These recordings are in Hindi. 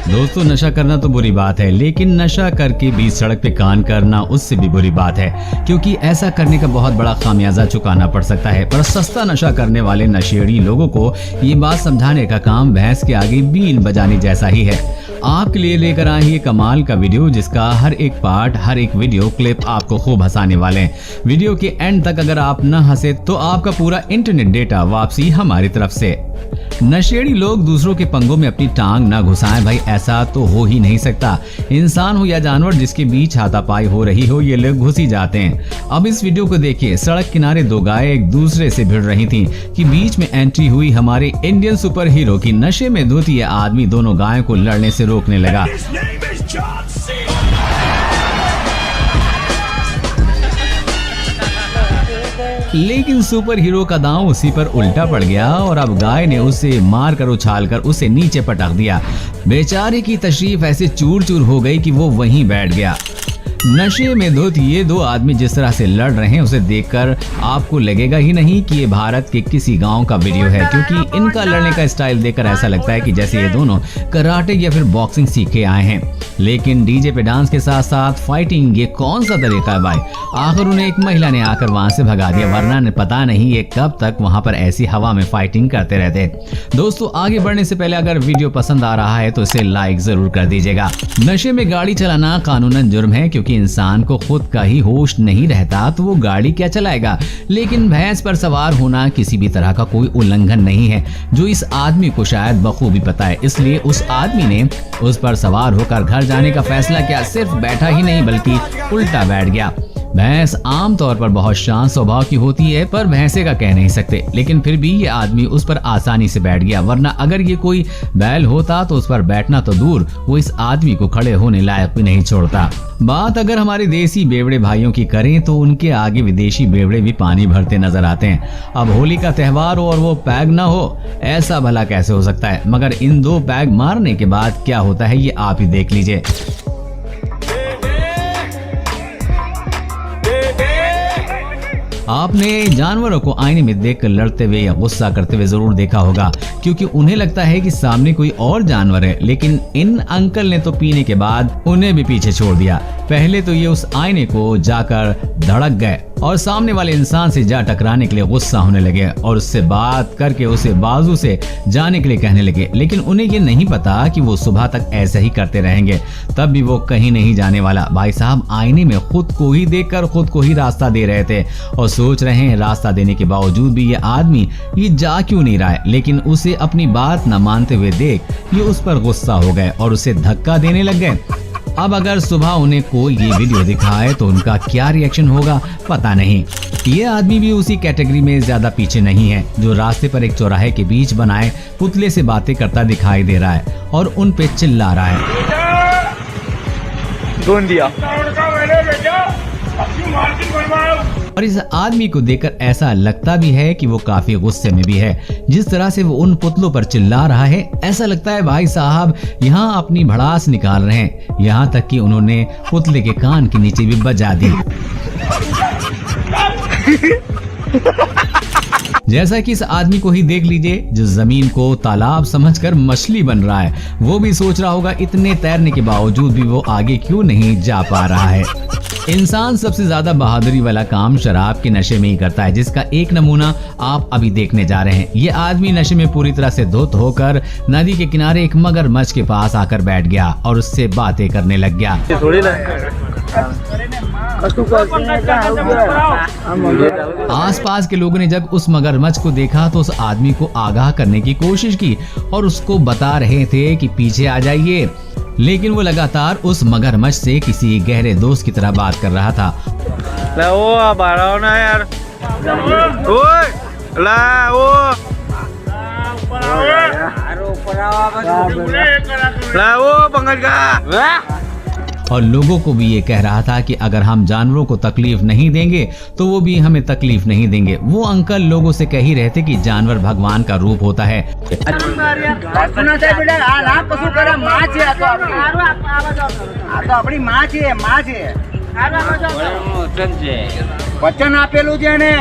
दोस्तों, नशा करना तो बुरी बात है, लेकिन नशा करके बीच सड़क पे कान करना उससे भी बुरी बात है, क्योंकि ऐसा करने का बहुत बड़ा खामियाजा चुकाना पड़ सकता है। पर सस्ता नशा करने वाले नशेड़ी लोगों को ये बात समझाने का काम भैंस के आगे बीन बजाने जैसा ही है। आपके लिए लेकर आए ये कमाल का वीडियो, जिसका हर एक पार्ट, हर एक वीडियो क्लिप आपको खूब हंसाने वाले हैं। वीडियो के एंड तक अगर आप न हंसे तो आपका पूरा इंटरनेट डेटा वापसी हमारी तरफ से। नशेड़ी लोग दूसरों के पंगों में अपनी टांग न घुसाएं भाई, ऐसा तो हो ही नहीं सकता। इंसान हो या जानवर, जिसके बीच हाथापाई हो रही हो, ये लोग घुस ही जाते हैं। अब इस वीडियो को देखिए। सड़क किनारे दो गायें एक दूसरे से भिड़ रही थीं कि बीच में एंट्री हुई हमारे इंडियन सुपर हीरो की नशे में धुत यह आदमी दोनों गायों को लड़ने से रोकने लगा। लेकिन सुपर हीरो का दांव उसी पर उल्टा पड़ गया और अब गाय ने उसे मारकर उछालकर उसे नीचे पटक दिया। बेचारे की तशरीफ ऐसे चूर चूर हो गई कि वो वहीं बैठ गया। नशे में धुत ये दो आदमी जिस तरह से लड़ रहे हैं, उसे देखकर आपको लगेगा ही नहीं कि ये भारत के किसी गांव का वीडियो है, क्योंकि इनका लड़ने का स्टाइल देखकर ऐसा लगता है कि जैसे ये दोनों कराटे या फिर बॉक्सिंग सीख के आए हैं। लेकिन डीजे पे डांस के साथ साथ फाइटिंग, ये कौन सा तरीका है भाई? आखिर उन्हें एक महिला ने आकर वहां से भगा दिया, वरना ने पता नहीं ये कब तक वहां पर ऐसी हवा में फाइटिंग करते रहते। दोस्तों, आगे बढ़ने से पहले अगर वीडियो पसंद आ रहा है तो इसे लाइक जरूर कर दीजिएगा। नशे में गाड़ी चलाना कानूनन जुर्म है, क्योंकि इंसान को खुद का ही होश नहीं रहता तो वो गाड़ी क्या चलाएगा। लेकिन भैंस पर सवार होना किसी भी तरह का कोई उल्लंघन नहीं है, जो इस आदमी को शायद बखूबी पता है। इसलिए उस आदमी ने उस पर सवार होकर घर जाने का फैसला किया। सिर्फ बैठा ही नहीं बल्कि उल्टा बैठ गया। भैंस आमतौर पर बहुत शांत स्वभाव की होती है, पर भैंसे का कह नहीं सकते। लेकिन फिर भी ये आदमी उस पर आसानी से बैठ गया, वरना अगर ये कोई बैल होता तो उस पर बैठना तो दूर, वो इस आदमी को खड़े होने लायक भी नहीं छोड़ता। बात अगर हमारे देसी बेवड़े भाइयों की करें तो उनके आगे विदेशी बेवड़े भी पानी भरते नजर आते हैं। अब होली का त्योहार हो और वो पैग ना हो, ऐसा भला कैसे हो सकता है? मगर इन दो पैग मारने के बाद क्या होता है ये आप ही देख लीजिए। आपने जानवरों को आईने में देखकर लड़ते हुए या गुस्सा करते हुए जरूर देखा होगा, क्योंकि उन्हें लगता है कि सामने कोई और जानवर है। लेकिन इन अंकल ने तो पीने के बाद उन्हें भी पीछे छोड़ दिया। पहले तो ये उस आईने को जाकर धड़क गए और सामने वाले इंसान से जा टकराने के लिए गुस्सा होने लगे और उससे बात करके उसे बाजू से जाने के लिए कहने लगे। लेकिन उन्हें ये नहीं पता कि वो सुबह तक ऐसे ही करते रहेंगे, तब भी वो कहीं नहीं जाने वाला। भाई साहब आईने में खुद को ही देखकर खुद को ही रास्ता दे रहे थे और सोच रहे हैं रास्ता देने के बावजूद भी ये आदमी ये जा क्यों नहीं रहा है। लेकिन उसे अपनी बात न मानते हुए देख ये उस पर गुस्सा हो गए और उसे धक्का देने लग गए। अब अगर सुबह उन्हें कोई ये वीडियो दिखाए तो उनका क्या रिएक्शन होगा पता नहीं। ये आदमी भी उसी कैटेगरी में ज्यादा पीछे नहीं है, जो रास्ते पर एक चौराहे के बीच बनाए पुतले से बातें करता दिखाई दे रहा है और उन पे चिल्ला रहा है। और इस आदमी को देखकर ऐसा लगता भी है कि वो काफी गुस्से में भी है। जिस तरह से वो उन पुतलों पर चिल्ला रहा है, ऐसा लगता है भाई साहब यहाँ अपनी भड़ास निकाल रहे हैं। यहाँ तक कि उन्होंने पुतले के कान के नीचे भी बजा दी। जैसा कि इस आदमी को ही देख लीजिए, जो जमीन को तालाब समझकर मछली बन रहा है। वो भी सोच रहा होगा इतने तैरने के बावजूद भी वो आगे क्यों नहीं जा पा रहा है। इंसान सबसे ज्यादा बहादुरी वाला काम शराब के नशे में ही करता है, जिसका एक नमूना आप अभी देखने जा रहे हैं। ये आदमी नशे में पूरी तरह से धुत होकर नदी के किनारे एक मगरमच्छ के पास आकर बैठ गया और उससे बातें करने लग गया। आसपास के लोगों ने जब उस मगरमच्छ को देखा तो उस आदमी को आगाह करने की कोशिश की और उसको बता रहे थे कि पीछे आ जाइए। लेकिन वो लगातार उस मगरमच्छ से किसी गहरे दोस्त की तरह बात कर रहा था। और लोगों को भी ये कह रहा था कि अगर हम जानवरों को तकलीफ नहीं देंगे तो वो भी हमें तकलीफ नहीं देंगे। वो अंकल लोगों से कह ही रहे थे कि जानवर भगवान का रूप होता है। વચન આપેલું છે એને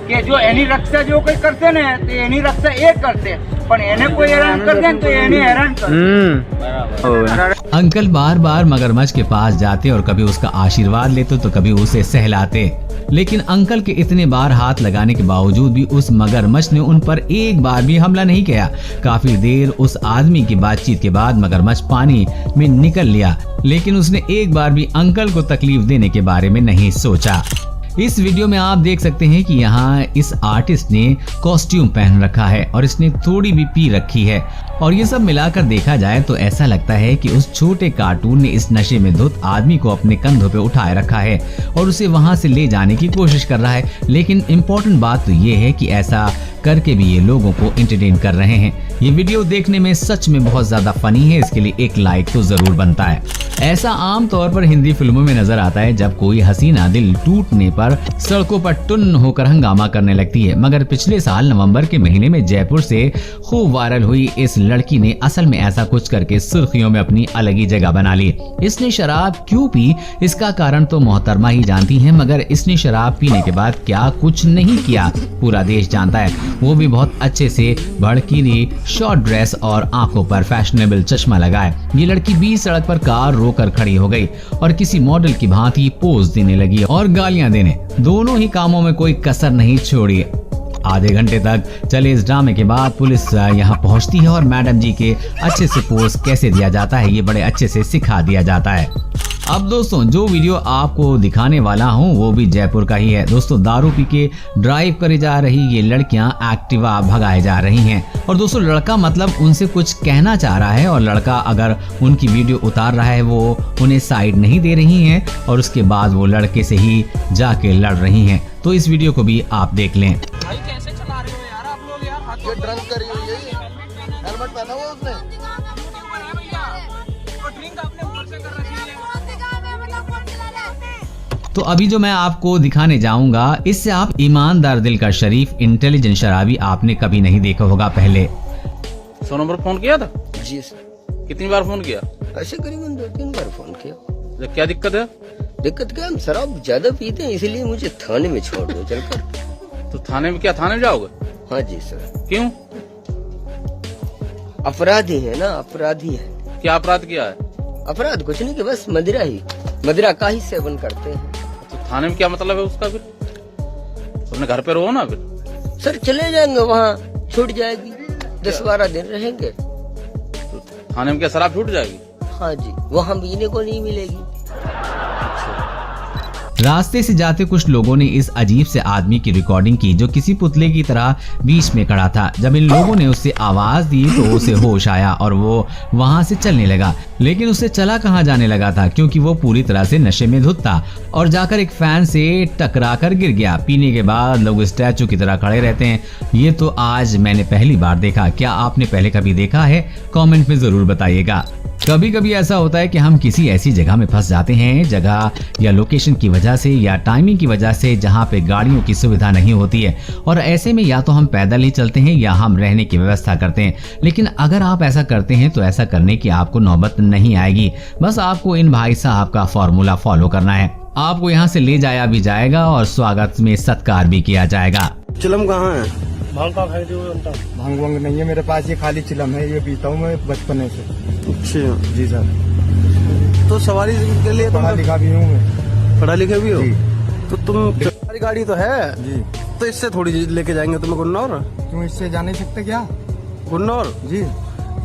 કે જો એની રક્ષા જો કોઈ કરશે ને તો એની રક્ષા એ કરશે, પણ એને કોઈ હેરાન કરશે ને તો એને હેરાન કરશે। अंकल बार बार मगरमच्छ के पास जाते और कभी उसका आशीर्वाद लेते तो कभी उसे सहलाते, लेकिन अंकल के इतने बार हाथ लगाने के बावजूद भी उस मगरमच्छ ने उन पर एक बार भी हमला नहीं किया। काफी देर उस आदमी की बातचीत के बाद मगरमच्छ पानी में निकल लिया, लेकिन उसने एक बार भी अंकल को तकलीफ देने के बारे में नहीं सोचा। इस वीडियो में आप देख सकते हैं कि यहाँ इस आर्टिस्ट ने कॉस्ट्यूम पहन रखा है और इसने थोड़ी भी पी रखी है, और ये सब मिलाकर देखा जाए तो ऐसा लगता है कि उस छोटे कार्टून ने इस नशे में धुत आदमी को अपने कंधों पे उठाए रखा है और उसे वहां से ले जाने की कोशिश कर रहा है। लेकिन इम्पोर्टेंट बात तो ये है कि ऐसा करके भी ये लोगों को एंटरटेन कर रहे हैं। ये वीडियो देखने में सच में बहुत ज्यादा फनी है, इसके लिए एक लाइक तो जरूर बनता है। ऐसा आम तौर पर हिंदी फिल्मों में नजर आता है जब कोई हसीना दिल टूटने पर सड़कों पर टुन्न होकर हंगामा करने लगती है, मगर पिछले साल नवंबर के महीने में जयपुर से खूब वायरल हुई इस लड़की ने असल में ऐसा कुछ करके सुर्खियों में अपनी अलग ही जगह बना ली। इसने शराब क्यों पी इसका कारण तो मोहतरमा ही जानती हैं, मगर इसने शराब पीने के बाद क्या कुछ नहीं किया पूरा देश जानता है। वो भी बहुत अच्छे से भड़कीली शॉर्ट ड्रेस और आंखों पर फैशनेबल चश्मा लगाए। ये लड़की बीच सड़क पर कार रोकर खड़ी हो गई और किसी मॉडल की भांति पोज देने लगी और गालियां देने। दोनों ही कामों में कोई कसर नहीं छोड़ी। आधे घंटे तक चले इस ड्रामे के बाद पुलिस यहाँ पहुँचती है और मैडम जी के अच्छे से पोज कैसे दिया जाता है ये बड़े अच्छे से सिखा दिया जाता है। अब दोस्तों जो वीडियो आपको दिखाने वाला हूँ वो भी जयपुर का ही है। दोस्तों दारू पी के ड्राइव करे जा रही ये लड़कियां एक्टिवा भगाए जा रही हैं, और दोस्तों लड़का मतलब उनसे कुछ कहना चाह रहा है और लड़का अगर उनकी वीडियो उतार रहा है वो उन्हें साइड नहीं दे रही हैं और उसके बाद वो लड़के से ही जाके लड़ रही हैं। तो इस वीडियो को भी आप देख लें। भाई कैसे चला रहे हो यार आप लोग यार, हाथ ये ड्रंक करी हुई है, हेलमेट पहना हुआ उसने, ड्रिंक आपने ऊपर से कर रखी है। तो अभी जो मैं आपको दिखाने जाऊंगा इससे आप ईमानदार दिल का शरीफ इंटेलिजेंट शराबी आपने कभी नहीं देखा होगा पहले। 100 नंबर फोन किया था? जी सर। कितनी बार फोन किया? ऐसे करीबन 2-3 बार फोन किया। तो क्या दिक्कत है? दिक्कत क्या, हम शराब ज्यादा पीते हैं इसलिए मुझे थाने में छोड़ दो चलकर। तो थाने में क्या, थाने में जाओगे? हाँ जी सर। क्यों? अपराधी है ना, अपराधी है। क्या अपराध किया है? अपराध कुछ नहीं कि बस मदिरा का ही सेवन करते हैं। तो थाने में क्या मतलब है उसका? फिर अपने घर पे रहो ना। फिर सर चले जाएंगे वहाँ, छूट जाएगी, 10-12 दिन रहेंगे। तो थाने में क्या शराब छूट जाएगी? हाँ जी, वहाँ पीने को नहीं मिलेगी। रास्ते से जाते कुछ लोगों ने इस अजीब से आदमी की रिकॉर्डिंग की जो किसी पुतले की तरह बीच में खड़ा था। जब इन लोगों ने उससे आवाज दी तो उसे होश आया और वो वहां से चलने लगा, लेकिन उससे चला कहां जाने लगा था क्योंकि वो पूरी तरह से नशे में धुत था और जाकर एक फैन से टकरा कर गिर गया। पीने के बाद लोग स्टैचू की तरह खड़े रहते हैं, ये तो आज मैंने पहली बार देखा। क्या आपने पहले कभी देखा है? कमेंट में जरूर बताइएगा। कभी कभी ऐसा होता है कि हम किसी ऐसी जगह में फंस जाते हैं, जगह या लोकेशन की वजह से या टाइमिंग की वजह से जहाँ पे गाड़ियों की सुविधा नहीं होती है, और ऐसे में या तो हम पैदल ही चलते हैं या हम रहने की व्यवस्था करते हैं। लेकिन अगर आप ऐसा करते हैं तो ऐसा करने की आपको नौबत नहीं आएगी। बस आपको इन भाई साहब का फॉर्मूला फॉलो करना है। आपको यहाँ से ले जाया भी जाएगा और स्वागत में सत्कार भी किया जाएगा। चिलम कहाँ है? भांग का खाई थी भांग वांग नहीं है मेरे पास, ये खाली चिलम है, ये पीता हूँ मैं बचपन से। अच्छा जी सर। तो सवारी के लिए पढ़ा लिखा भी हूँ मैं। पढ़ा लिखा भी हो? जी। तो तुम हमारी गाड़ी तो है जी, तो इससे थोड़ी लेके जाएंगे तुम्हें गुन्नौर। क्यों इससे जा नहीं सकते क्या? गुन्नौर जी,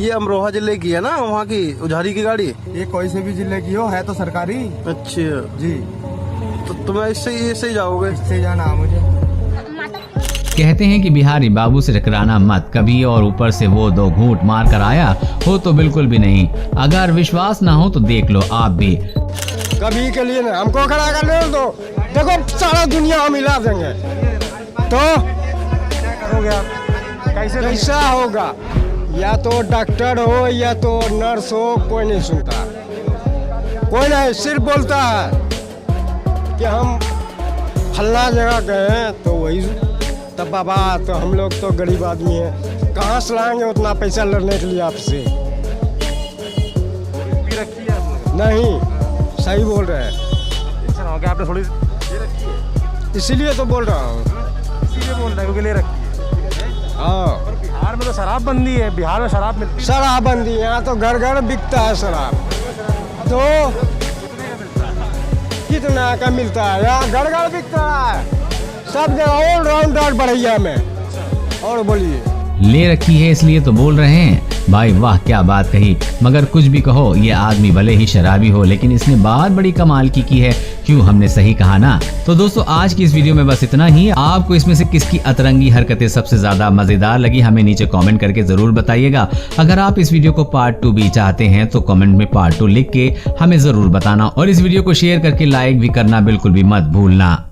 ये अमरोहा जिले की है ना, वहाँ की उझारी की गाड़ी। ये कोई से भी जिले की हो, है तो सरकारी। अच्छा जी, तो तुम्हें इससे ही जाओगे? इससे जाना है मुझे। कहते हैं कि बिहारी बाबू से टकराना मत कभी, और ऊपर से वो 2 घूंट मार कर आया हो तो बिल्कुल भी नहीं। अगर विश्वास ना हो तो देख लो आप भी। कभी के लिए ना हमको खड़ा कर ले दो, देखो सारा दुनिया हम हिला देंगे। तो क्या करोगे आप? कैसा होगा? या तो डॉक्टर हो या तो नर्स हो, कोई नहीं सुनता, कोई नहीं, सिर्फ बोलता है कि हम फल्ला जगह गए हैं तो वही। तब बाबा तो हम लोग तो गरीब आदमी हैं, कहाँ से लाएंगे उतना पैसा लड़ने के लिए आपसे? नहीं, सही बोल रहे हैं। हाँ क्या आपने थोड़ी ले रखी है? इसीलिए तो बोल रहा हूँ। इसीलिए बोल रहा है क्योंकि ले रखी है। हाँ, और बिहार में तो शराबबंदी है, बिहार में शराब मिलती है। शराबबंदी यहाँ तो घर घर बिकता है शराब। तो कितना का मिलता है? यहाँ घर घर बिकता है, सब जगह ऑलराउंडर बढ़िया में। और बोलिए, ले रखी है इसलिए तो बोल रहे हैं। भाई वाह क्या बात कही। मगर कुछ भी कहो, ये आदमी भले ही शराबी हो लेकिन इसने बात बड़ी कमाल की है। क्यों, हमने सही कहा ना। तो दोस्तों आज की इस वीडियो में बस इतना ही। आपको इसमें से किसकी अतरंगी हरकतें सबसे ज्यादा मजेदार लगी हमें नीचे कमेंट करके जरूर बताइएगा। अगर आप इस वीडियो को पार्ट 2 भी चाहते हैं तो कमेंट में पार्ट 2 लिख के हमें जरूर बताना और इस वीडियो को शेयर करके लाइक भी करना बिल्कुल भी मत भूलना।